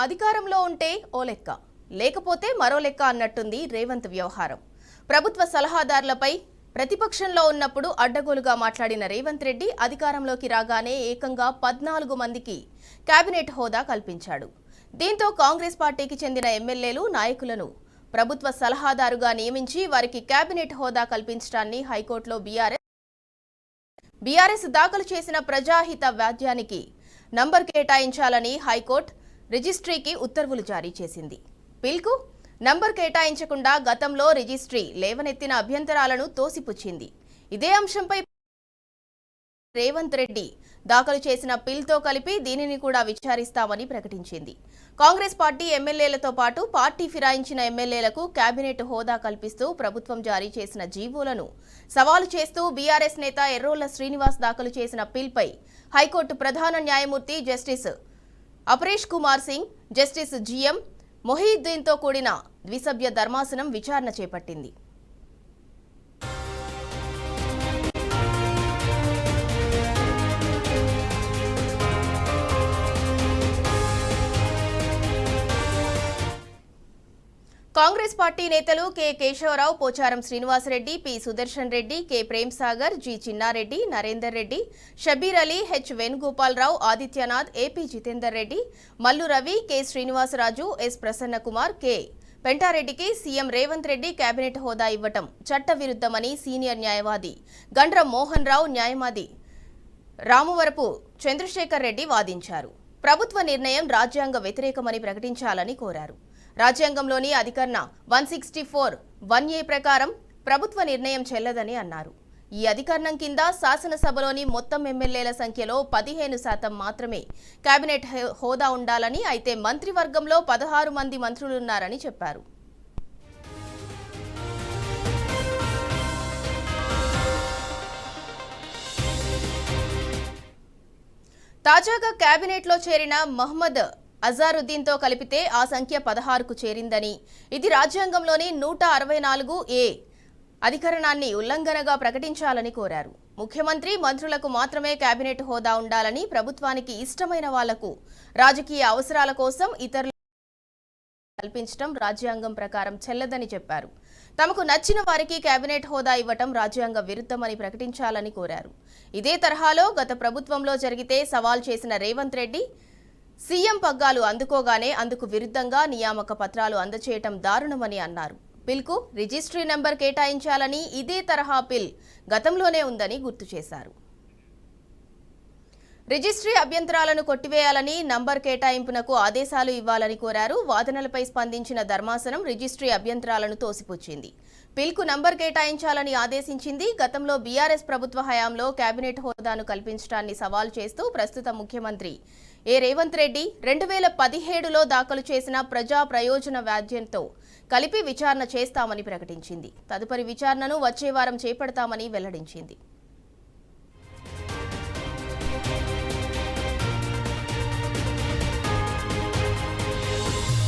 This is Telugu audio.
అధికారంలో ఉంటే ఓ లెక్క, లేకపోతే మరో లెక్క అన్నట్టుంది రేవంత్ వ్యవహారం. ప్రభుత్వ సలహాదారులపై ప్రతిపక్షంలో ఉన్నప్పుడు అడ్డగోలుగా మాట్లాడిన రేవంత్ రెడ్డి అధికారంలోకి రాగానే ఏకంగా 14 మందికి కేబినెట్ హోదా కల్పించాడు. దీంతో కాంగ్రెస్ పార్టీకి చెందిన ఎమ్మెల్యేలు, నాయకులను ప్రభుత్వ సలహాదారుగా నియమించి వారికి కేబినెట్ హోదా కల్పించడాన్ని హైకోర్టులో బీఆర్ఎస్ దాఖలు చేసిన ప్రజాహిత వ్యాజ్యానికి నంబర్ కేటాయించాలని హైకోర్టు రిజిస్ట్రీకి ఉత్తర్వులు జారీ చేసింది. పిల్కు నంబర్ కేటాయించకుండా గతంలో రిజిస్ట్రీ లేవనెత్తిన అభ్యంతరాలను తోసిపుచ్చింది. ఇదే అంశంపై రేవంత్ రెడ్డి దాఖలు చేసిన పిల్తో కలిపి దీనిని కూడా విచారిస్తామని ప్రకటించింది. కాంగ్రెస్ పార్టీ ఎమ్మెల్యేలతో పాటు పార్టీ ఫిరాయించిన ఎమ్మెల్యేలకు కేబినెట్ హోదా కల్పిస్తూ ప్రభుత్వం జారీ చేసిన జీవోలను సవాలు చేస్తూ బీఆర్ఎస్ నేత ఎర్రోళ్ల శ్రీనివాస్ దాఖలు చేసిన పిల్పై హైకోర్టు ప్రధాన న్యాయమూర్తి justice Aparesh Kumar Singh, justice GM మొహియుద్దీన్తో కూడిన ద్విసభ్య ధర్మాసనం విచారణ చేపట్టింది. కాంగ్రెస్ పార్టీ నేతలు K Keshavarao, Pocharam Srinivasareddy, P Sudarshan Reddy, K Prem Sagar, G Chinnareddy, Narender Reddy, Shabbir Ali, H Venugopalarao, Adityanath, AP Jitender Reddy, Mallu Ravi, K Srinivasaraju, S Prasanna Kumar, K పెంటారెడ్డికి సీఎం రేవంత్ రెడ్డి కేబినెట్ హోదా ఇవ్వటం చట్టవిరుద్ధమని సీనియర్ న్యాయవాది గండ్ర మోహన్ రావు, న్యాయవాది రామువరపు చంద్రశేఖర్ రెడ్డి వాదించారు. ప్రభుత్వ నిర్ణయం రాజ్యాంగ వ్యతిరేకమని ప్రకటించాలని కోరారు. రాజ్యాంగంలోని అధికరణ 164(1)A ప్రకారం ప్రభుత్వ నిర్ణయం చెల్లదని అన్నారు. ఈ అధికరణం కింద శాసనసభలోని మొత్తం ఎమ్మెల్యేల సంఖ్యలో 15% మాత్రమే కేబినెట్ హోదా ఉండాలని, అయితే మంత్రివర్గంలో 16 మంది మంత్రులున్నారని చెప్పారు. తాజాగా కేబినెట్లో చేరిన మహ్మద్ అజారుద్దీన్తో కలిపితే ఆ సంఖ్య 16కు చేరిందని, ఇది రాజ్యాంగంలోని 164(A) అధికరణాన్ని ఉల్లంఘనగా ప్రకటించాలని కోరారు. ముఖ్యమంత్రి, మంత్రులకు మాత్రమే కేబినెట్ హోదా ఉండాలని, ప్రభుత్వానికి ఇష్టమైన వాళ్లకు రాజకీయ అవసరాల కోసం ఇతరులు కల్పించడం రాజ్యాంగం ప్రకారం చెల్లదని చెప్పారు. తమకు నచ్చిన వారికి కేబినెట్ హోదా ఇవ్వటం రాజ్యాంగ విరుద్ధమని ప్రకటించాలని కోరారు. ఇదే తరహాలో గత ప్రభుత్వంలో జరిగితే సవాల్ చేసిన రేవంత్ రెడ్డి, సీఎం పగ్గాలు అందుకోగానే అందుకు విరుద్ధంగా నియామక పత్రాలు అందచేయటం దారుణమని అన్నారు. పిల్కు రిజిస్ట్రీ నెంబర్ కేటాయించాలని, ఇదే తరహా పిల్ గతంలోనే ఉందని గుర్తు చేశారు. రిజిస్ట్రీ అభ్యంతరాలను కొట్టివేయాలని, నంబర్ కేటాయింపునకు ఆదేశాలు ఇవ్వాలని కోరారు. వాదనలపై స్పందించిన ధర్మాసనం రిజిస్ట్రీ అభ్యంతరాలను తోసిపుచ్చింది. పిల్కు నంబర్ కేటాయించాలని ఆదేశించింది. గతంలో బీఆర్ఎస్ ప్రభుత్వ హయాంలో కేబినెట్ హోదాను కల్పించడాన్ని సవాల్ చేస్తూ ప్రస్తుత ముఖ్యమంత్రి రేవంత్ రెడ్డి 2017లో దాఖలు చేసిన ప్రజా ప్రయోజన వ్యాజ్యంతో కలిపి విచారణ చేస్తామని ప్రకటించింది. తదుపరి విచారణను వచ్చే వారం చేపడతామని వెల్లడించింది.